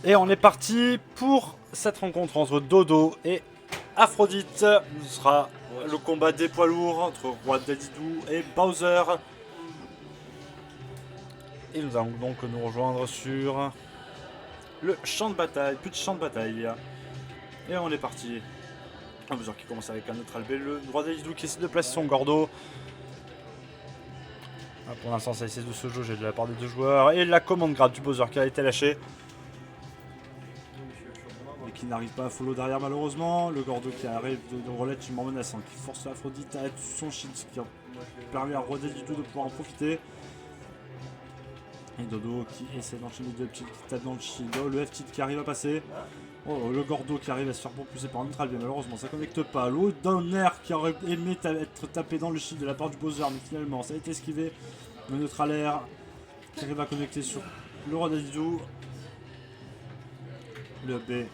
Et on est parti pour cette rencontre entre Dodo et Aphrodite. Ce sera le combat des poids lourds entre Roi Dadidou et Bowser. Et nous allons donc nous rejoindre sur le champ de bataille, plus de champ de bataille. Et on est parti. Un Bowser qui commence avec un neutral B, le Roi Dadidou qui essaie de placer son Gordo. Pour l'instant ça essaie de se jauger de la part des deux joueurs. Et la commande grade du Bowser qui a été lâchée. Et qui n'arrive pas à follow derrière malheureusement. Le Gordo qui arrive de relativement menaçant, qui force Aphrodite à être sous son shield, ce qui permet à Roi Dadidou de pouvoir en profiter. Et Dodo qui essaie d'enchaîner deux petits qui tapent dans le shield. Oh, le F-tilt qui arrive à passer. Oh, le Gordo qui arrive à se faire propulser par un neutral B, malheureusement ça connecte pas. Le down air qui aurait aimé être tapé dans le shield de la part du Bowser, mais finalement ça a été esquivé. Le neutral air qui arrive à connecter sur le Roi Dadidou. Le B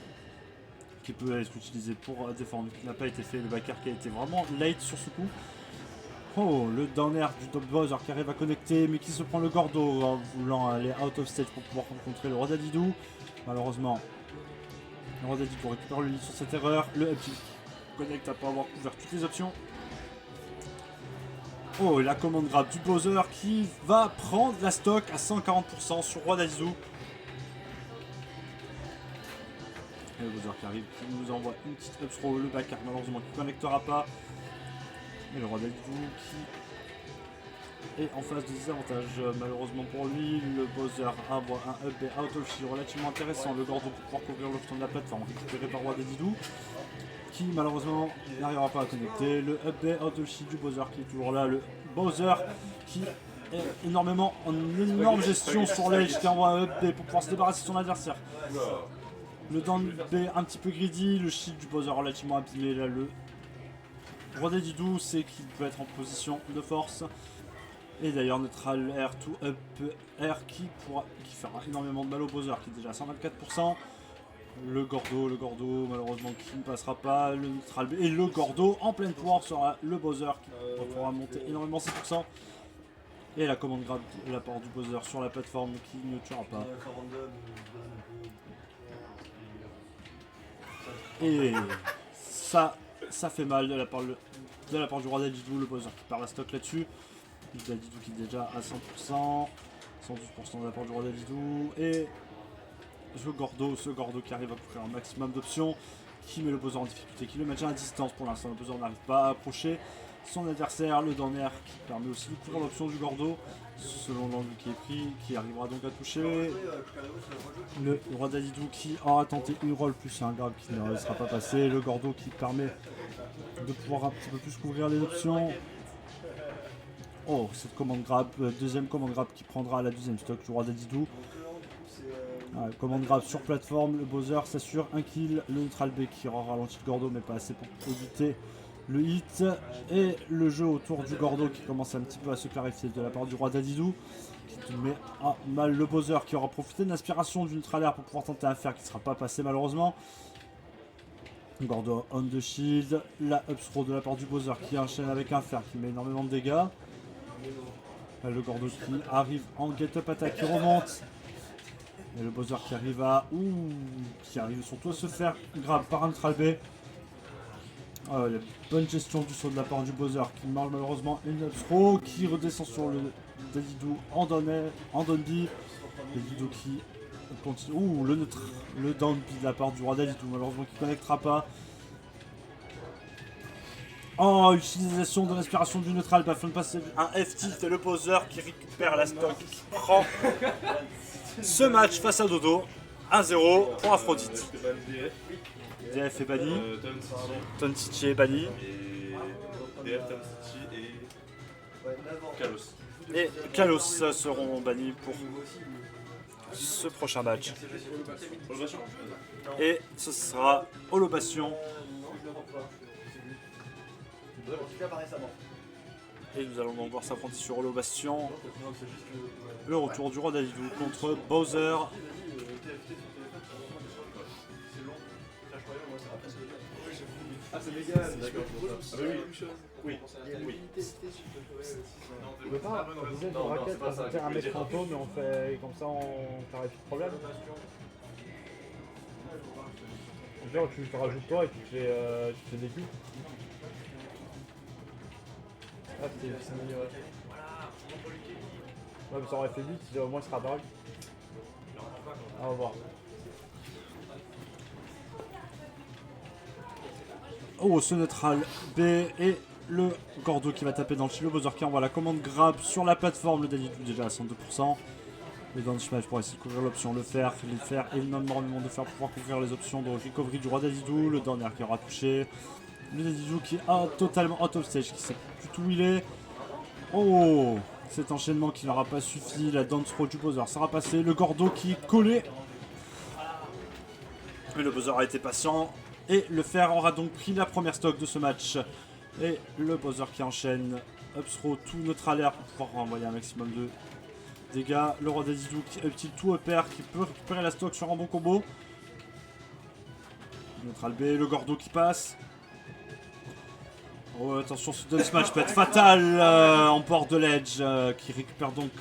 qui peut être utilisé pour défendre, qui n'a pas été fait. Le backer qui a été vraiment late sur ce coup. Oh, le down air du top Bowser qui arrive à connecter, mais qui se prend le Gordo en voulant aller out of stage pour pouvoir rencontrer le Roi Dadidou. Malheureusement, le Roi Dadidou récupère le lead sur cette erreur. Le up connecte après avoir couvert toutes les options. Oh, et la commande grab du Bowser qui va prendre la stock à 140% sur Roi Dadidou. Et le Bowser qui arrive, qui nous envoie une petite up throw. Le backer malheureusement qui ne connectera pas. Et le Roi Dadidou qui est en phase de désavantage. Malheureusement pour lui, le Bowser envoie un up et out of shield relativement intéressant. Le Gordo pour pouvoir couvrir l'option de la plateforme récupéré par Roi Dadidou, qui malheureusement n'arrivera pas à connecter. Le up B out of shield du Bowser qui est toujours là. Le Bowser qui est énormément en énorme gestion sur l'edge, qui envoie un up B pour pouvoir se débarrasser de son adversaire. Le down B un petit peu greedy, le shield du Bowser relativement abîmé. Là, le Roi Dadidou sait qu'il peut être en position de force. Et d'ailleurs neutral air to up air qui fera énormément de mal au Bowser qui est déjà à 124%. Le Gordo malheureusement qui ne passera pas. Le neutral B et le Gordo en pleine poire sera le Bowser qui pourra monter énormément 6%. Et la commande grab de la part du Bowser sur la plateforme qui ne tuera pas. Et ça fait mal de la part du Roi Dadidou, le Bowser qui perd la stock là-dessus. Dadidou qui est déjà à 100%, 112% de la part du Roi Dadidou. Et ce Gordo qui arrive à couvrir un maximum d'options, qui met le Bowser en difficulté, qui le maintient à distance pour l'instant. Le Bowser n'arrive pas à approcher son adversaire. Le down air qui permet aussi de couvrir l'option du Gordo, selon l'angle qui est pris, qui arrivera donc à toucher. Le Roi Dadidou qui aura tenté une roll plus un grab qui ne sera pas passé. Le Gordo qui permet de pouvoir un petit peu plus couvrir les options. Oh, cette commande grab, deuxième commande grab qui prendra la deuxième stock du Roi Dadidou. Commande grab sur plateforme, le Bowser s'assure un kill, le neutral B qui aura ralenti le Gordo mais pas assez pour éviter le hit. Et le jeu autour du Gordo qui commence un petit peu à se clarifier de la part du Roi Dadidou, qui met à mal le Bowser qui aura profité de l'inspiration du neutral air pour pouvoir tenter un fer qui ne sera pas passé malheureusement. Gordo on the shield, la up throw de la part du Bowser qui enchaîne avec un fer qui met énormément de dégâts. Le Gordo qui arrive en get-up attack qui remonte. Et le Bowser qui arrive à. Qui arrive surtout à se faire grab par un neutral B. La bonne gestion du saut de la part du Bowser qui marche malheureusement une up throw qui redescend sur le Dadidou en down B. Dadidou qui continue. Le down B de la part du Roi Dadidou malheureusement qui ne connectera pas. Oh, utilisation de l'inspiration du neutral B afin de passer un F-tilt et le Bowser qui récupère la stock, qui prend ce match face à Dodo. 1-0 pour Aphrodite. DF est banni. Tonsichi est banni. DF, Tonsichi et Kalos. Et Kalos seront bannis pour ce prochain match. Et ce sera Holobation. Et nous allons donc voir s'affronter sur Holobation. Le retour du Roi Dadidou contre Bowser. Ah, c'est légal, d'accord. Ah, bah oui. Oui. On peut pas utiliser une raquette pour faire un mec fantôme et on fait comme ça on clarifie le problème. Genre, tu te rajoutes toi et tu fais des coups. Ah, c'est amélioré. Ouais, mais ça aurait fait vite, au moins il sera apparu. On va voir. Oh, ce neutral B et le Gordo qui va taper dans le shield. Le buzzer qui envoie la commande grab sur la plateforme. Le Daddy déjà à 102%. Les down smash pour essayer de couvrir l'option. Le fer et le non-mornement de fer pour pouvoir couvrir les options de recovery du roi Dadidou. Le dernier qui aura touché. Le Dadidou qui est totalement out of stage, qui sait plus tout où il est. Oh, cet enchaînement qui n'aura pas suffi. La dance throw du buzzer sera passé. Le Gordo qui est collé. Mais le buzzer a été patient. Et le fer aura donc pris la première stock de ce match. Et le buzzer qui enchaîne. Up throw tout neutral air pour pouvoir renvoyer un maximum de dégâts. Le roi Dadidou qui up-tilt tout up air qui peut récupérer la stock sur un bon combo. Neutral B, le Gordo qui passe. Oh, attention, ce down smash peut être fatal en port de l'edge qui récupère donc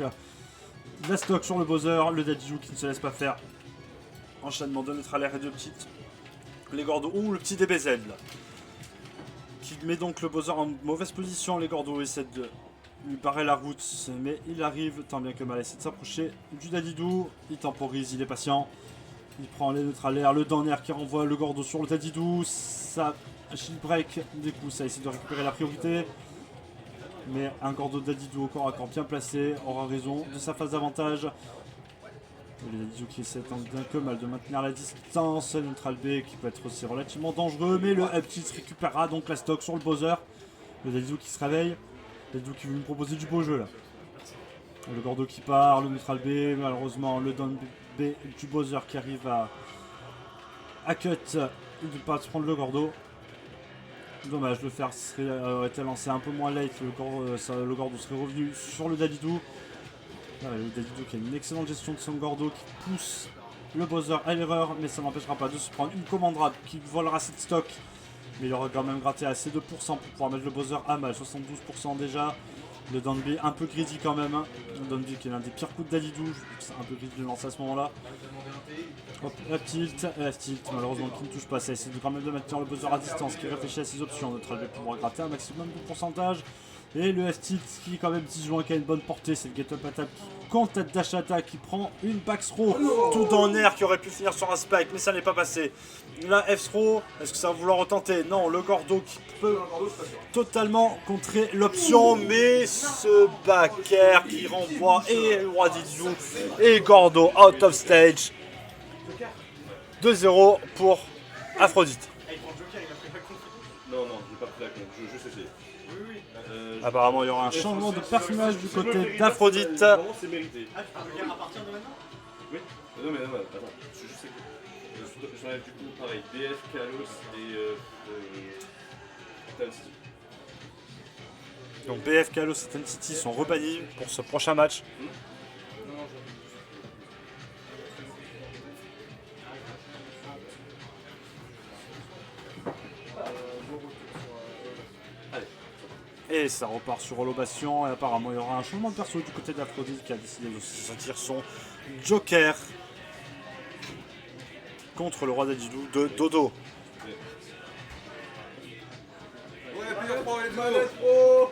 la stock sur le buzzer. Le Dadidou qui ne se laisse pas faire. Enchaînement de neutral air et de petites. Les Gordo, ou le petit DBZ là, qui met donc le buzzer en mauvaise position. Les Gordo essaient de lui barrer la route, mais il arrive tant bien que mal à essayer de s'approcher du Dadidou. Il temporise, il est patient. Il prend les neutral air, le down air qui renvoie le Gordo sur le Dadidou. Ça shield break, du coup ça essaie de récupérer la priorité. Mais un Gordo Dadidou au corps à corps bien placé aura raison de sa phase d'avantage. Le Dadidou qui essaie tant bien que mal de maintenir la distance. Le neutral B qui peut être aussi relativement dangereux. Mais le up tilt récupérera donc la stock sur le buzzer. Le Dadidou qui se réveille. Le Dadidou qui veut nous proposer du beau jeu là. Le Gordo qui part. Le neutral B. Malheureusement le down B du buzzer qui arrive à cut. Il ne peut pas se prendre le Gordo. Dommage, le fer aurait été lancé un peu moins late. Le Gordo serait revenu sur le Dadidou. Le Dadidou qui a une excellente gestion de son Gordo qui pousse le buzzer à l'erreur, mais ça n'empêchera pas de se prendre une commande rap qui volera cette stock. Mais il aura quand même gratté assez de pourcents pour pouvoir mettre le buzzer à mal, 72% déjà. Le down B un peu greedy quand même. Le down B qui est l'un des pires coups de Dadidou, c'est un peu greedy de le lancer à ce moment-là. Hop, up tilt, malheureusement qui ne touche pas, ça essaie quand même de maintenir le buzzer à distance, qui réfléchit à ses options, notre B pour pouvoir gratter un maximum de pourcentage. Et le F-tilt qui quand même 10 juin qui a une bonne portée, c'est le get up attack qui compte tête dash attack qui prend une back throw tout dans l'air qui aurait pu finir sur un spike mais ça n'est pas passé. La F-throw, est-ce que ça va vouloir retenter? Non, le Gordo qui peut totalement contrer l'option, mais ce back air qui renvoie et le roi Dadidou et Gordo out of stage. 2-0 pour Aphrodite. Non, j'ai pas pris la compte, je juste essayé. Apparemment, il y aura un changement de personnage du côté d'Aphrodite. Vraiment, c'est mérité. Ah, tu peux le dire à partir de maintenant? Oui. Non, mais attends, je sais que. J'enlève du coup, pareil, BF, Kalos et. Titan City. Donc BF, Kalos et Titan City sont rebannis pour ce prochain match. Et ça repart sur Holobation et apparemment il y aura un changement de perso du côté d'Aphrodite qui a décidé de sortir son Joker contre le roi Dadidou de Dodo. Ouais, Pedro.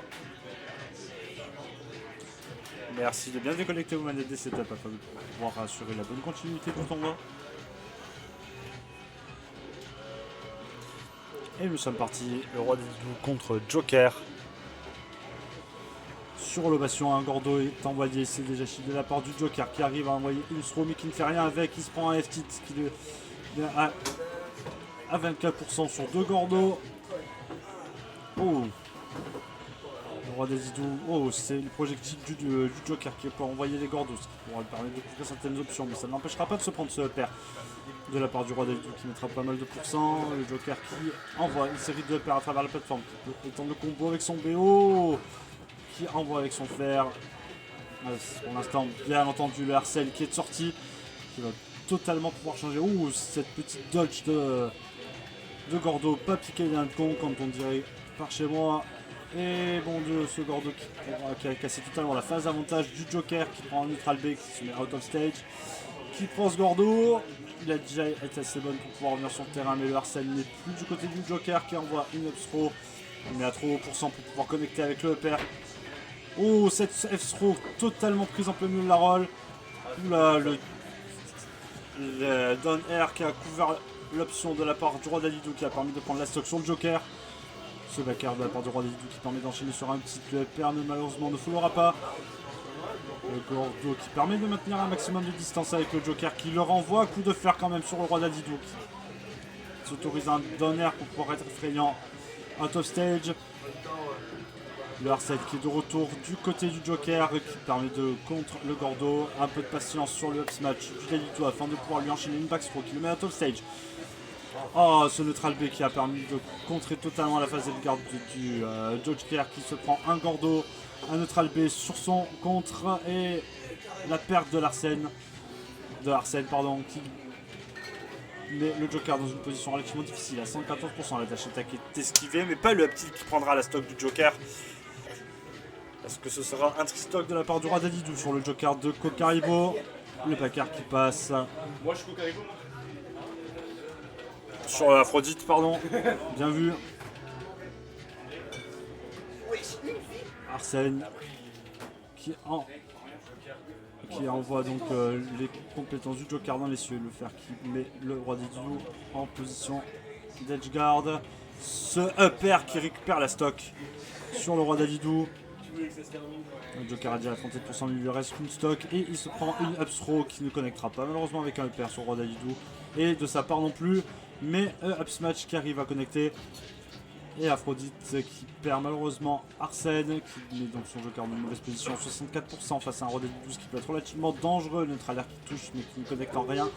Merci de bien déconnecter vos manettes des setups afin de pouvoir assurer la bonne continuité du tournoi. Et nous sommes partis, le roi Dadidou contre Joker. Sur l'ovation, un Gordo est envoyé, c'est déjà shield de la part du Joker qui arrive à envoyer une throw mais qui ne fait rien avec, il se prend un F-tilt qui est à 24% sur deux Gordo. Oh, le roi Dadidou, oh c'est le projectile du Joker qui peut envoyer les Gordos, ce qui pourra lui permettre de couvrir certaines options, mais ça ne l'empêchera pas de se prendre ce pair de la part du roi Dadidou qui mettra pas mal de pourcents. Le Joker qui envoie une série de pairs à travers la plateforme, qui peut étendre le combo avec son BO. Qui envoie avec son fer. Pour l'instant, bien entendu, le Arcel qui est sorti, qui va totalement pouvoir changer. Ouh, cette petite dodge de Gordo, pas piqué d'un con, comme on dirait par chez moi. Et bon Dieu, ce Gordo qui a cassé totalement la phase d'avantage du Joker, qui prend un neutral B, qui se met out of stage, qui prend ce Gordo. il a déjà été assez bonne pour pouvoir revenir sur le terrain, mais le Arsène n'est plus du côté du Joker qui envoie une up throw. Il met à trop haut pour pouvoir connecter avec le upper. Oh, cette F-throw totalement prise en plein milieu de la roll. Oula, le down air qui a couvert l'option de la part du Roi Dalidou qui a permis de prendre la stock sur le Joker. Ce back air de la part du Roi Dalidou qui permet d'enchaîner sur un petit upper, mais malheureusement ne followera pas. Le Gordo qui permet de maintenir un maximum de distance avec le Joker qui le renvoie. Coup de fer quand même sur le Roi Dalidou qui s'autorise un down air pour pouvoir être effrayant. Out of stage. Le Arsène qui est de retour du côté du Joker qui permet de contre le Gordo. Un peu de patience sur le up smash du Dalidou afin de pouvoir lui enchaîner une backthrow qui le met out of stage. Oh, ce neutral B qui a permis de contrer totalement la phase de garde du Joker qui se prend un Gordo, un neutral B sur son contre et la perte de l'Arsène. Qui met le Joker dans une position relativement difficile à 114%. La dash attack est esquivée, mais pas le up tilt qui prendra la stock du Joker. Est-ce que ce sera un tri-stock de la part du Roi Dalidou sur le Joker de Kokaribo? Le Packard qui passe. Moi je suis Kokaribo. Sur Aphrodite, pardon. Bien vu. Arsène qui envoie donc les compétences du Joker dans les cieux. Le fer qui met le Roi Dalidou en position d'edge guard. Ce upper qui récupère la stock sur le Roi Dalidou. Le Joker a déjà 37%, il lui reste une stock et il se prend une up throw qui ne connectera pas malheureusement avec un upper sur le Roi Dalidou et de sa part non plus, mais up smash qui arrive à connecter et Aphrodite qui perd malheureusement Arsène qui met donc son Joker dans une mauvaise position, 64% face à un Roi Dalidou qui peut être relativement dangereux, neutral air qui touche mais qui ne connecte en rien.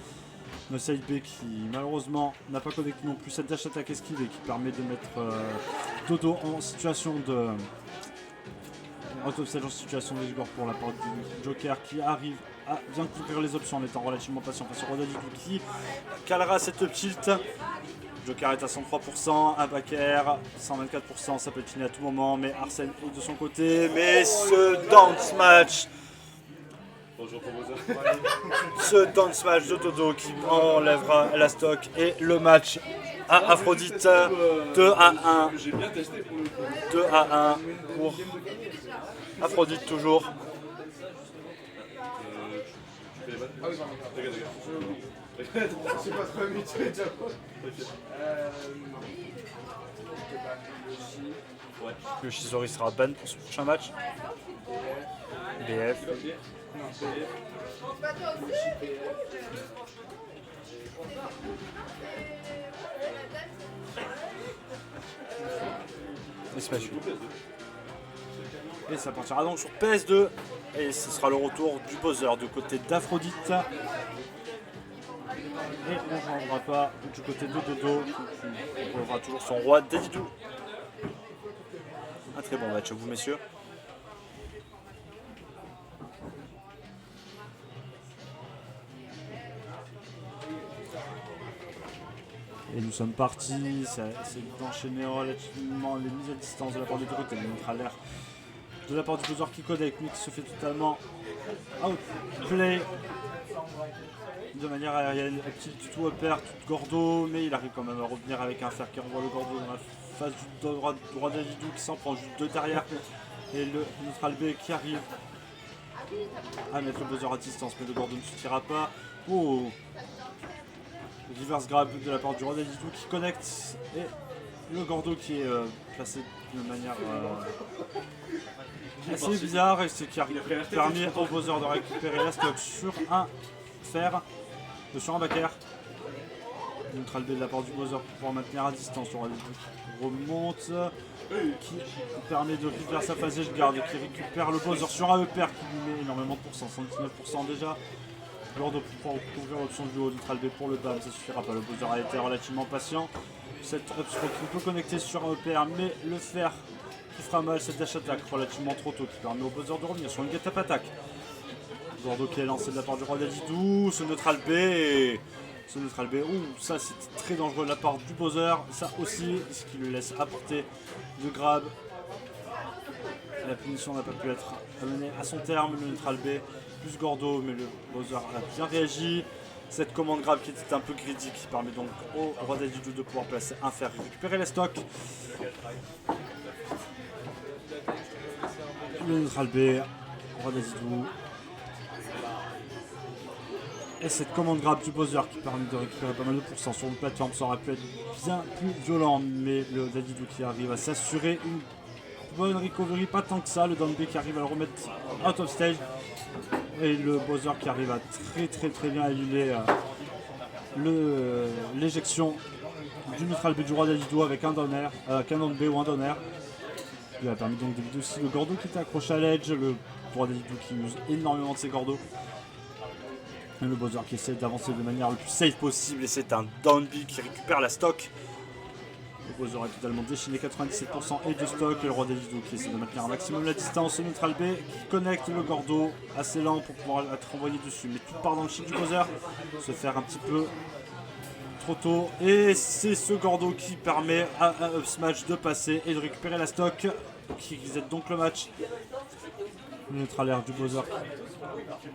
Le side B qui malheureusement n'a pas connecté non plus cette dash attack esquive et qui permet de mettre Dodo en situation de out of stage en situation de score pour la part du Joker qui arrive à bien couvrir les options en étant relativement patient face au Roi Dalidou qui calera cette up tilt. Joker est à 103%, un back air, 124%, ça peut finir à tout moment, mais Arsène est de son côté, mais ce down smash. Bonjour proposeur. Ce down smash de Dodo qui enlèvera la stock et le match à Aphrodite 2 à 1. J'ai bien testé pour le coup. 2 à 1 pour Aphrodite toujours. Tu fais les battes? Ah oui, pardon. Regarde. Je sais pas trop habitué déjà. Ouais. Le Shizori sera ban pour ce prochain match. BF. Et Smash. Et ça partira donc sur PS2. Et ce sera le retour du Bowser du côté d'Aphrodite. Et on ne changera pas du côté de Dodo qui aura toujours son Roi Dalidou. Un très bon match à vous messieurs. Et nous sommes partis, c'est d'enchaîner relativement les mises à distance de la part des deux côtés. Notre alerte de la part du Bowser qui connecte mais qui se fait totalement outplay de manière aérienne. Active tout upper, tout Gordo, mais il arrive quand même à revenir avec un fer qui renvoie le Gordo dans la face du Roi Dalidou qui s'en prend juste deux derrière. Et le neutral B qui arrive à mettre le Bowser à distance, mais le Gordo ne suffira pas. Oh, reverse grab de la part du Roi Dalidou qui connecte et le Gordo qui est placé de manière assez bizarre et c'est qui a permis au Bowser de récupérer la stock sur un fer, sur un back air. Neutral B de la part du Bowser pour pouvoir maintenir à distance. Le Roi Dalidou remonte, qui permet de reverse sa phase de garde et qui récupère le Bowser sur un upper qui lui met énormément de pourcents, 119% déjà. Gordo pour pouvoir couvrir l'option du haut, neutral B pour le bam, ça suffira pas, le Bowser a été relativement patient. Cette up throw qui peut connecter sur un EPR, mais le fer qui fera mal, cette dash attack relativement trop tôt qui permet au Bowser de revenir sur une get up attack. Gordo qui est lancé de la part du Roi Dalidou, ce neutral B, ça c'est très dangereux de la part du Bowser, ça aussi, ce qui lui laisse apporter de grab. La punition n'a pas pu être amenée à son terme, le neutral B plus Gordo, mais le Bowser a bien réagi. Cette commande grab qui était un peu greedy qui permet donc au roi d'Adidou de pouvoir placer un fer, récupérer les stocks. Le neutral B, roi d'Adidou. Et cette commande grab du Bowser qui permet de récupérer pas mal de pourcents sur une plateforme, ça aurait pu être bien plus violent, mais le Dadidou qui arrive à s'assurer une bonne recovery, pas tant que ça, le down B qui arrive à le remettre out of stage, et le Bowser qui arrive à très bien annuler l'éjection du neutral B du roi d'Adidou avec un down air, qu'un down B ou un down air. Il a permis donc d'éviter aussi le Gordo qui était accroché à l'edge, le roi d'Adidou qui use énormément de ses Gordos. Et le Bowser qui essaie d'avancer de manière le plus safe possible, et c'est un down B qui récupère la stock. Le Bowser est totalement déchaîné, 97% et de stock, et le roi d'Adidou qui essaie de maintenir un maximum la distance. Le neutral B qui connecte le Gordo assez lent pour pouvoir être renvoyé dessus, mais tout part dans le shield du Bowser, se faire un petit peu trop tôt, et c'est ce Gordo qui permet à un up smash de passer et de récupérer la stock, qui reset donc le match. Le neutral air du Bowser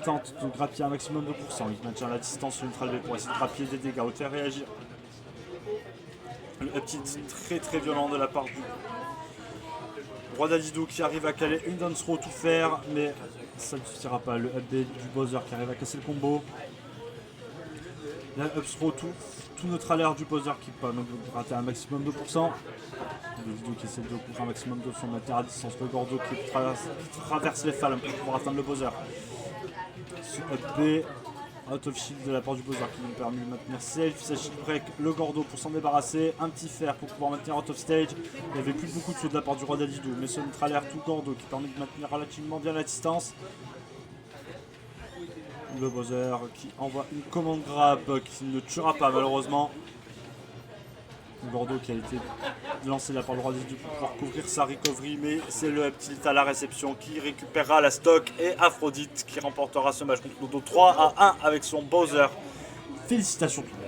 tente de grappiller un maximum de pourcents, il maintient la distance sur le neutral B pour essayer de grappiller des dégâts, ou de faire réagir. Le up tilt très violent de la part du roi d'Adidou qui arrive à caler une down throw, tout faire, mais ça ne suffira pas. Le up B du Bowser qui arrive à casser le combo. La up throw tout neutral air du Bowser qui permet de rater un maximum de pourcents. Le Didou qui essaie de couvrir un maximum de son maintenir à distance. Le Gordo qui traverse les falles pour pouvoir atteindre le Bowser. Ce up B, out of shield de la part du Bowser qui nous permet de maintenir safe. Sa shield break, le Gordo pour s'en débarrasser. Un petit fer pour pouvoir maintenir out of stage. Il n'y avait plus beaucoup de sauts de la part du roi d'Adidou, mais ce neutral air tout Gordo qui permet de maintenir relativement bien la distance. Le Bowser qui envoie une commande grab qui ne tuera pas malheureusement. Le Gordo qui a été lancé là par le roi d'Adidou pour pouvoir couvrir sa recovery, mais c'est le up tilt à la réception qui récupérera la stock, et Aphrodite qui remportera ce match contre Dodo 3-1 avec son Bowser. Félicitations tout le monde.